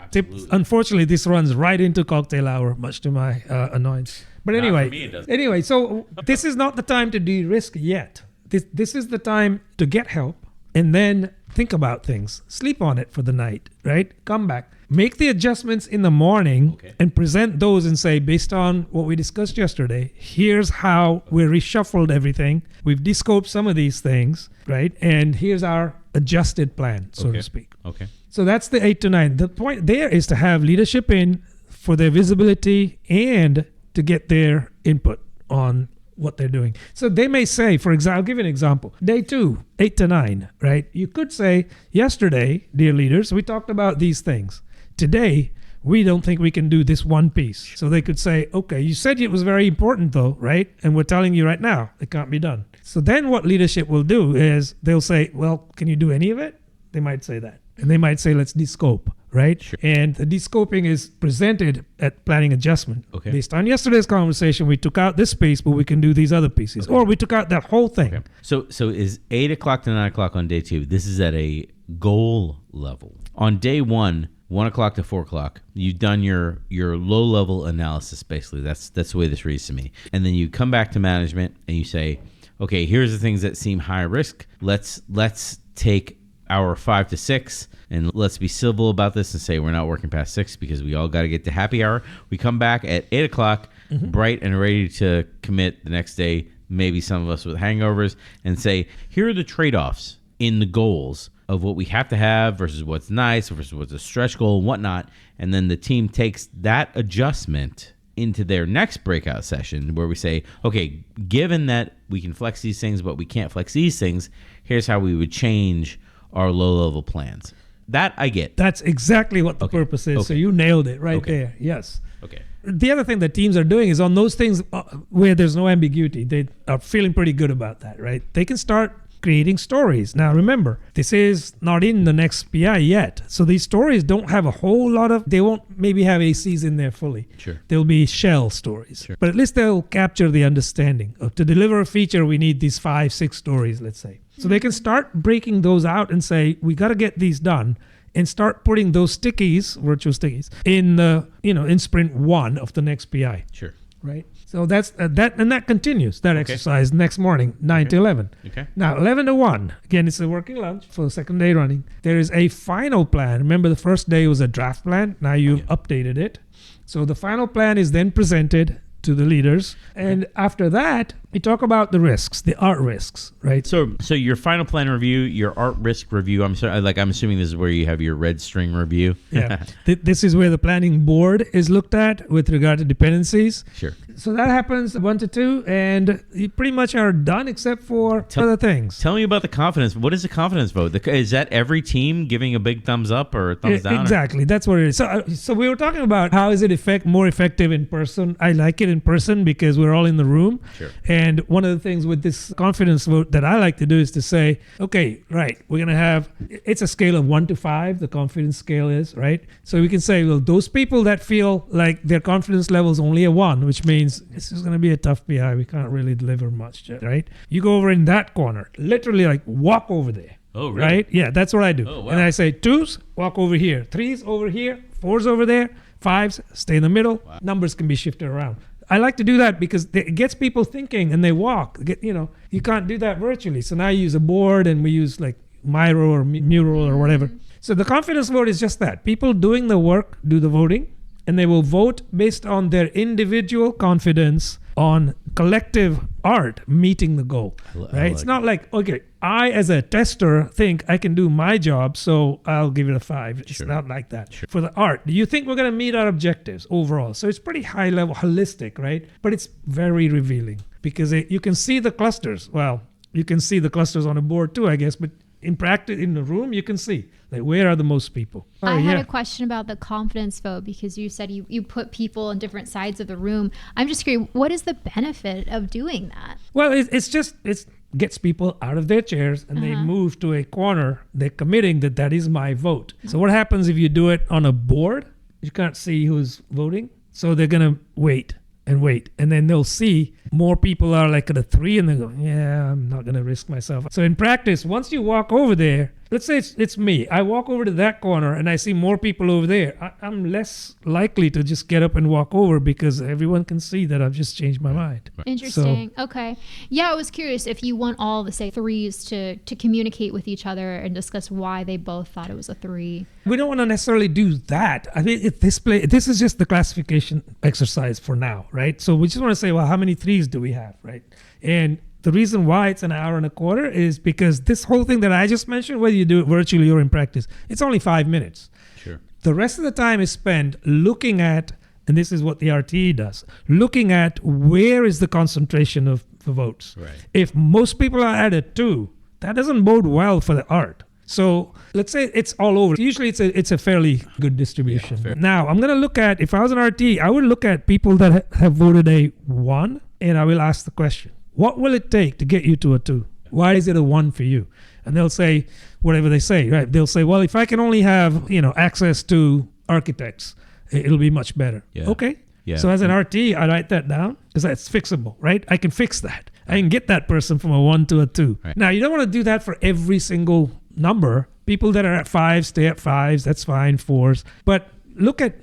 Unfortunately, this runs right into cocktail hour, much to my annoyance. But anyway, so this is not the time to de-risk yet. This is the time to get help and then think about things. Sleep on it for the night, right? Come back. Make the adjustments in the morning and present those and say, based on what we discussed yesterday, here's how we reshuffled everything. We've descoped some of these things, right? And here's our adjusted plan, so to speak. Okay. So that's the 8 to 9. The point there is to have leadership in for their visibility and to get their input on what they're doing. So they may say, for example, I'll give you an example. Day 2, 8 to 9, right? You could say, yesterday, dear leaders, we talked about these things. Today, we don't think we can do this one piece. So they could say, okay, you said it was very important though, right? And we're telling you right now, it can't be done. So then what leadership will do is they'll say, well, can you do any of it? They might say that. And they might say, let's descope, right? Sure. And the descoping is presented at planning adjustment. Okay. Based on yesterday's conversation, we took out this piece, but we can do these other pieces. Or we took out that whole thing. Okay. So is 8 o'clock to 9 o'clock on day 2, this is at a goal level. On day 1, 1 o'clock to 4 o'clock, you've done your low level analysis, basically. That's the way this reads to me. And then you come back to management and you say, okay, here's the things that seem high risk. Let's take our 5 to 6 and let's be civil about this and say we're not working past 6 because we all got to get to happy hour. We come back at 8 o'clock, bright and ready to commit the next day, maybe some of us with hangovers, and say, here are the trade-offs in the goals of what we have to have versus what's nice versus what's a stretch goal and whatnot. And then the team takes that adjustment into their next breakout session where we say, okay, given that we can flex these things, but we can't flex these things, here's how we would change our low-level plans. That I get. That's exactly what the purpose is. So you nailed it right there. Yes. Okay. The other thing that teams are doing is on those things where there's no ambiguity, they are feeling pretty good about that, right? They can start creating stories. Now, remember, this is not in the next PI yet. So these stories don't have a whole lot of, they won't maybe have ACs in there fully. Sure. They'll be shell stories. Sure. But at least they'll capture the understanding of, to deliver a feature, we need these 5-6 stories, let's say. So they can start breaking those out and say, we got to get these done, and start putting those stickies, virtual stickies, in the, in sprint 1 of the next PI. Sure. right? So that's that, and that continues, that exercise next morning, 9 to 11. Okay. Now, 11 to 1, again, it's a working lunch for the second day running. There is a final plan. Remember, the first day was a draft plan. Now you've updated it. So the final plan is then presented to the leaders. And after that, we talk about the risks, the art risks, right? So your final plan review, your art risk review. I'm assuming this is where you have your red string review. Yeah. This is where the planning board is looked at with regard to dependencies. Sure. So that happens 1 to 2, and you pretty much are done except for other things. Tell me about the confidence. What is the confidence vote? Is that every team giving a big thumbs up or thumbs down? Exactly. That's what it is. So we were talking about how is it more effective in person. I like it in person because we're all in the room. Sure. And one of the things with this confidence vote that I like to do is to say, okay, right, we're going to have, it's a scale of 1 to 5, the confidence scale is, right? So we can say, well, those people that feel like their confidence level is only a 1, which means this is going to be a tough PI. We can't really deliver much, right? You go over in that corner, literally like walk over there. Oh, really? Right? Yeah, that's what I do. Oh, wow. And I say 2s, walk over here. 3s over here. 4s over there. 5s, stay in the middle. Wow. Numbers can be shifted around. I like to do that because it gets people thinking and they walk. You can't do that virtually. So now I use a board and we use like Miro or Mural or whatever. So the confidence vote is just that. People doing the work do the voting, and they will vote based on their individual confidence on collective art meeting the goal, right? It's not like, okay, I as a tester think I can do my job, so I'll give it a 5. It's not like that. Sure. For the art, do you think we're going to meet our objectives overall? So it's pretty high level, holistic, right? But it's very revealing because you can see the clusters. Well, you can see the clusters on a board too, I guess, but in practice, in the room, you can see like where are the most people. I had a question about the confidence vote because you said you put people on different sides of the room. I'm just curious, what is the benefit of doing that? Well, it gets people out of their chairs and they move to a corner. They're committing that is my vote. So what happens if you do it on a board? You can't see who's voting. So they're going to wait. And then they'll see more people are like at a 3 and they go, yeah, I'm not going to risk myself. So in practice, once you walk over there, let's say it's me. I walk over to that corner and I see more people over there. I'm less likely to just get up and walk over because everyone can see that I've just changed my mind. Interesting. Okay. Yeah, I was curious if you want all the, say, 3s to communicate with each other and discuss why they both thought it was a 3. We don't want to necessarily do that. I mean, this is just the classification exercise for now, right? So we just want to say, well, how many 3s do we have, right? And the reason why it's an hour and a quarter is because this whole thing that I just mentioned, whether you do it virtually or in practice, it's only 5 minutes. Sure. The rest of the time is spent looking at, and this is what the RTE does, looking at where is the concentration of the votes. Right. If most people are at a 2, that doesn't bode well for the art. So let's say it's all over. Usually it's a fairly good distribution. Yeah, now I'm going to look at, if I was an RT, I would look at people that have voted a 1 and I will ask the question, what will it take to get you to a 2? Why is it a 1 for you? And they'll say whatever they say, right? They'll say, well, if I can only have, access to architects, it'll be much better. Yeah. Okay. Yeah. So as an RT, I write that down because that's fixable, right? I can fix that. I can get that person from a 1 to a 2. Right. Now, you don't want to do that for every single number. People that are at 5 stay at 5s. That's fine. 4s. But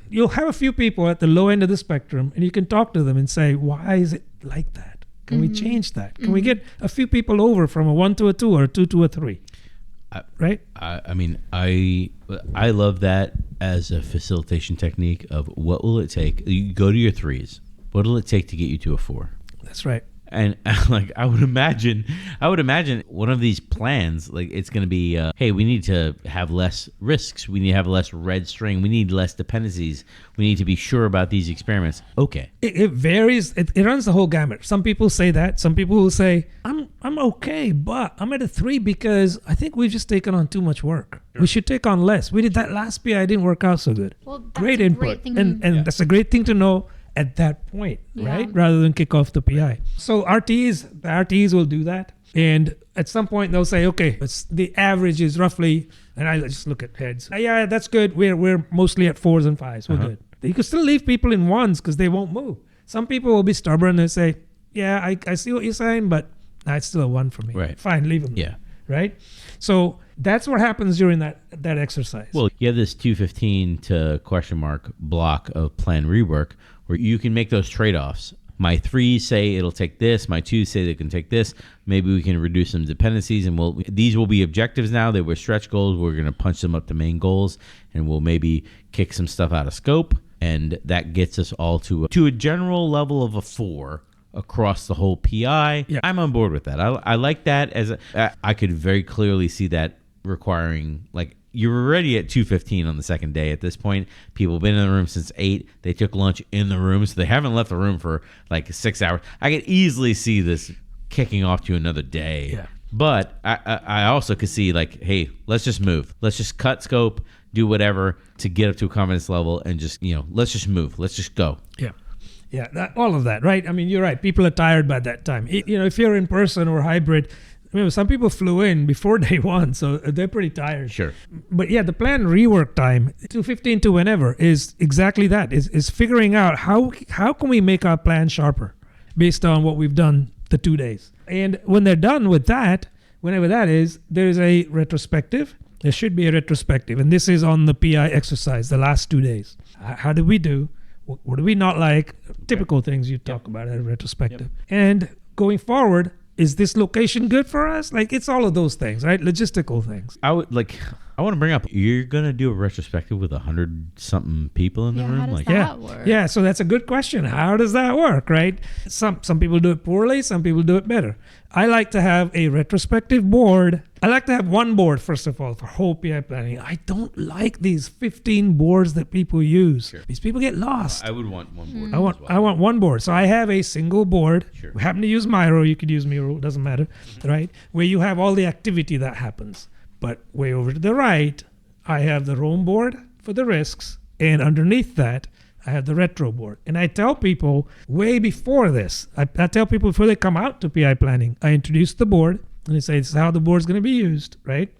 you'll have a few people at the low end of the spectrum and you can talk to them and say, why is it like that? Can we change that? Can we get a few people over from a 1 to a 2 or a 2 to a 3? Right? I love that as a facilitation technique of what will it take? You go to your 3s. What will it take to get you to a 4? That's right. And like I would imagine one of these plans, like it's going to be, hey, we need to have less risks. We need to have less red string. We need less dependencies. We need to be sure about these experiments. Okay. It varies. It runs the whole gamut. Some people say that. Some people will say, I'm okay, but I'm at a 3 because I think we've just taken on too much work. Sure. We should take on less. We did that last PI. It didn't work out so good. Well, that's great input. And that's a great thing to know at that point, right? Rather than kick off the PI. So the RTs will do that. And at some point they'll say, okay, the average is roughly, and I just look at heads. Yeah, that's good. We're mostly at 4s and 5s. We're good. You can still leave people in 1s because they won't move. Some people will be stubborn and say, yeah, I see what you're saying, but it's still a 1 for me. Right. Fine, leave them. Yeah. Right? So that's what happens during that exercise. Well, you have this 215 to question mark block of plan rework where you can make those trade-offs. my 3s say it'll take this, my 2s say they can take this. Maybe we can reduce some dependencies, and these will be objectives now. They were stretch goals. We're going to punch them up to main goals, and we'll maybe kick some stuff out of scope. And that gets us all to a general level of a 4 across the whole PI. Yeah. I'm on board with that. I like that. I could very clearly see that requiring, like, you're already at 2:15 on the second day at this point. People have been in the room since 8. They took lunch in the room, so they haven't left the room for like 6 hours. I could easily see this kicking off to another day. Yeah. But I also could see, like, hey, let's just move. Let's just cut scope, do whatever to get up to a confidence level, and just, let's just move. Let's just go. Yeah. Yeah, all of that, right? I mean, you're right. People are tired by that time. If you're in person or hybrid, some people flew in before day one, so they're pretty tired. Sure. But yeah, the planned rework time, 2:15 to whenever, is exactly that. Is figuring out how can we make our plan sharper based on what we've done the 2 days. And when they're done with that, whenever that is, there is a retrospective. There should be a retrospective. And this is on the PI exercise, the last 2 days. How did we do? What do we not like? Typical things you talk about at a retrospective. And going forward, is this location good for us? Like, it's all of those things, right? Logistical things. I want to bring up, you're going to do a retrospective with 100-something people in the room? How does Like, that work? Yeah, so that's a good question. How does that work, right? Some people do it poorly, some people do it better. I like to have a retrospective board. I like to have one board, first of all, for whole PI planning. I don't like these 15 boards that people use. Sure. These people get lost. I would want one board. I want one board. So I have a single board. Sure. We happen to use Miro. You could use Miro. It doesn't matter, right? Where you have all the activity that happens. But way over to the right, I have the Rome board for the risks. And underneath that, I have the retro board. And I tell people way before this, I tell people before they come out to PI planning, I introduce the board and I say, this is how the board's going to be used, right?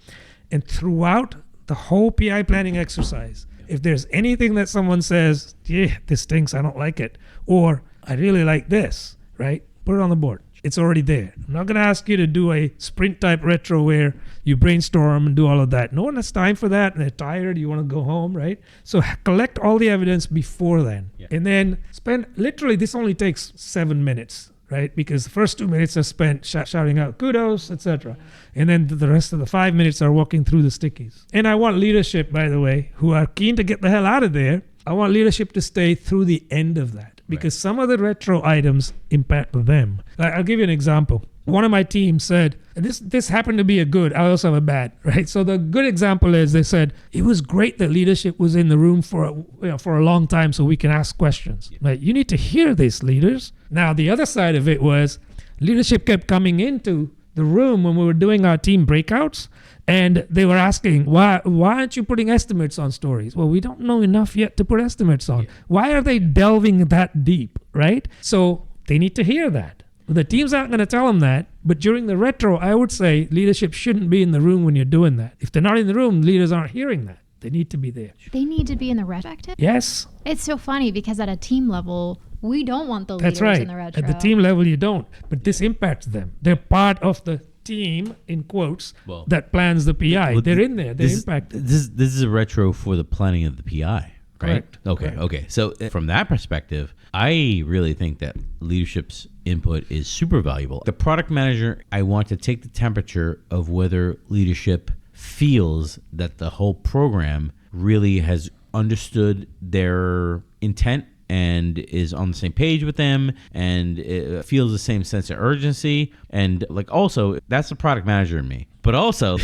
And throughout the whole PI planning exercise, if there's anything that someone says, yeah, this stinks, I don't like it, or I really like this, right? Put it on the board. It's already there. I'm not going to ask you to do a sprint type retro where you brainstorm and do all of that. No one has time for that, and they're tired. You want to go home, right? So collect all the evidence before then. Yeah. And then spend, literally, this only takes 7 minutes, right? Because the first 2 minutes are spent shouting out kudos, etc. And then the rest of the 5 minutes are walking through the stickies. And I want leadership, by the way, who are keen to get the hell out of there. I want leadership to stay through the end of that. Because some of the retro items impact them. I'll give you an example. One of my team said, this happened to be a good, I also have a bad, right? So the good example is they said, it was great that leadership was in the room for a long time so we can ask questions. Yeah. Like, you need to hear this, leaders. Now, the other side of it was leadership kept coming into the room when we were doing our team breakouts, and they were asking, why aren't you putting estimates on stories? Well, we don't know enough yet to put estimates on. Yeah. Why are they delving that deep, right? So they need to hear that. The teams aren't going to tell them that, but during the retro, I would say leadership shouldn't be in the room when you're doing that. If they're not in the room, leaders aren't hearing that. They need to be there. They need to be in the retrospective? Yes. It's so funny because at a team level, we don't want the leaders That's right. in the retro. At the team level, you don't. But this impacts them. They're part of the team, in quotes, that plans the PI. They're in there. They're impacted. This is a retro for the planning of the PI, right? Correct. Okay. So from that perspective, I really think that leadership's input is super valuable. The product manager, I want to take the temperature of whether leadership feels that the whole program really has understood their intent and is on the same page with them, and it feels the same sense of urgency. And like, also, that's the product manager in me. But also,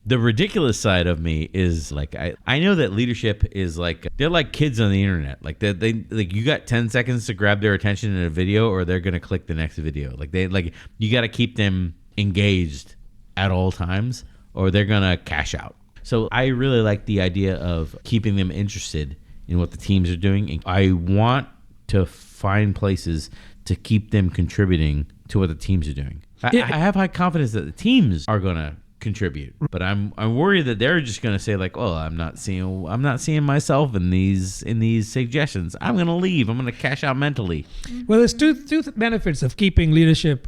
the ridiculous side of me is like, I know that leadership is like, they're like kids on the internet. Like they like, you got 10 seconds to grab their attention in a video, or they're gonna click the next video. Like you got to keep them engaged at all times, or they're gonna cash out. So I really like the idea of keeping them interested in what the teams are doing. I want to find places to keep them contributing to what the teams are doing. I have high confidence that the teams are going to contribute. But I'm worried that they're just going to say like, "Oh, I'm not seeing myself in these suggestions. I'm going to leave. I'm going to cash out mentally." Well, there's two benefits of keeping leadership,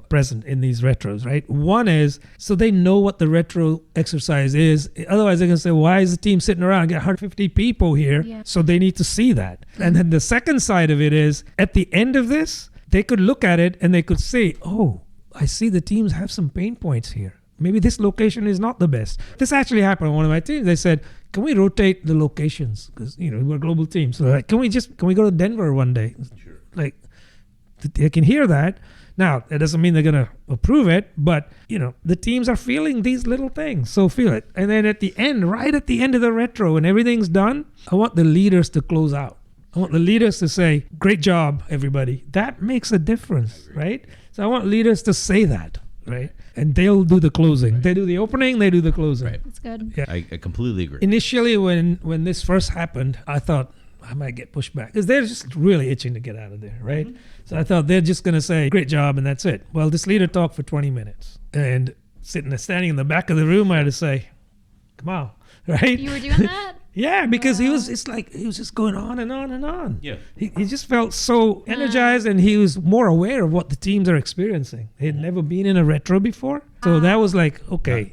present in these retros, right? One is so they know what the retro exercise is. Otherwise, they're going to say, "Why is the team sitting around? Get 150 people here." Yeah. So they need to see that. And then the second side of it is at the end of this, they could look at it and they could say, "Oh, I see the teams have some pain points here. Maybe this location is not the best." This actually happened on one of my teams. They said, "Can we rotate the locations? Because, we're a global team. So like, can we go to Denver one day?" Sure. Like, they can hear that. Now, that doesn't mean they're going to approve it, but, the teams are feeling these little things. So feel it. And then at the end, right at the end of the retro, when everything's done, I want the leaders to close out. I want the leaders to say, "Great job, everybody." That makes a difference, right? So I want leaders to say that, right? And they'll do the closing. Right. They do the opening, they do the closing. Right. That's good. Yeah. I completely agree. Initially, when this first happened, I thought I might get pushed back because they're just really itching to get out of there, right? Mm-hmm. So I thought they're just going to say, "Great job," and that's it. Well, this leader talked for 20 minutes. And standing in the back of the room, I had to say, "Come on," right? You were doing that? Yeah, because he was just going on and on and on. Yeah. He just felt so energized, and he was more aware of what the teams are experiencing. He had never been in a retro before. So that was like, okay,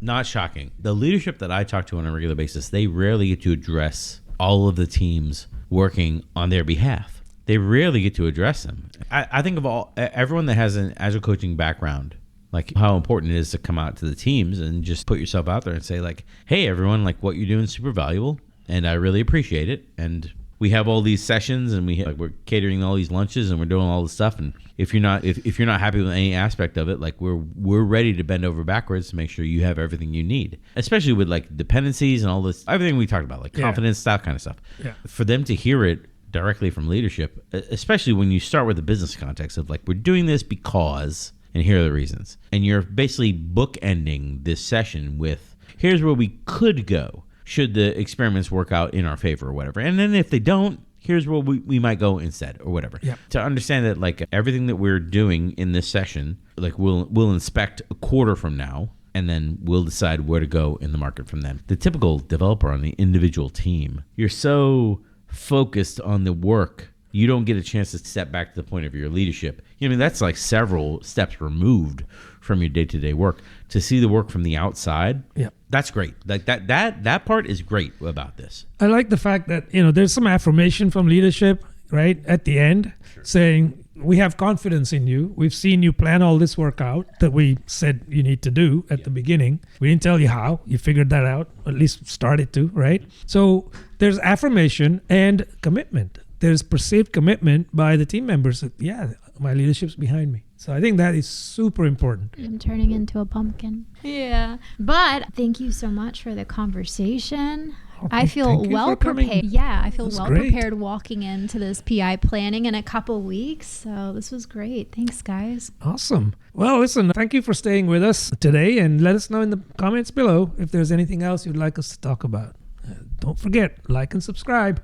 Not shocking. The leadership that I talk to on a regular basis, they rarely get to address all of the teams working on their behalf. They rarely get to address them. I think of everyone that has an Agile coaching background, like how important it is to come out to the teams and just put yourself out there and say like, "Hey everyone, like what you're doing is super valuable and I really appreciate it. And we have all these sessions and we're catering all these lunches and we're doing all this stuff. And if you're not happy with any aspect of it, like we're ready to bend over backwards to make sure you have everything you need, especially with like dependencies and all this, everything we talked about, like confidence, that kind of stuff." Yeah. For them to hear it directly from leadership, especially when you start with the business context of like, we're doing this because, and here are the reasons. And you're basically bookending this session with, here's where we could go should the experiments work out in our favor or whatever. And then if they don't, here's where we might go instead or whatever. Yep. To understand that like everything that we're doing in this session, like we'll inspect a quarter from now, and then we'll decide where to go in the market from then. The typical developer on the individual team, you're so focused on the work, you don't get a chance to step back to the point of your leadership. That's like several steps removed from your day-to-day work. To see the work from the outside, that's great. Like that part is great about this. I like the fact that, there's some affirmation from leadership, right, at the end, saying, "We have confidence in you. We've seen you plan all this work out that we said you need to do at the beginning. We didn't tell you how. You figured that out, at least started to, right?" So there's affirmation and commitment. There's perceived commitment by the team members that, my leadership's behind me. So I think that is super important. I'm turning into a pumpkin. Yeah. But thank you so much for the conversation. I feel well prepared. Yeah, I feel well prepared walking into this PI planning in a couple weeks. So this was great. Thanks, guys. Awesome. Well, listen, thank you for staying with us today, and let us know in the comments below if there's anything else you'd like us to talk about. Don't forget, like and subscribe.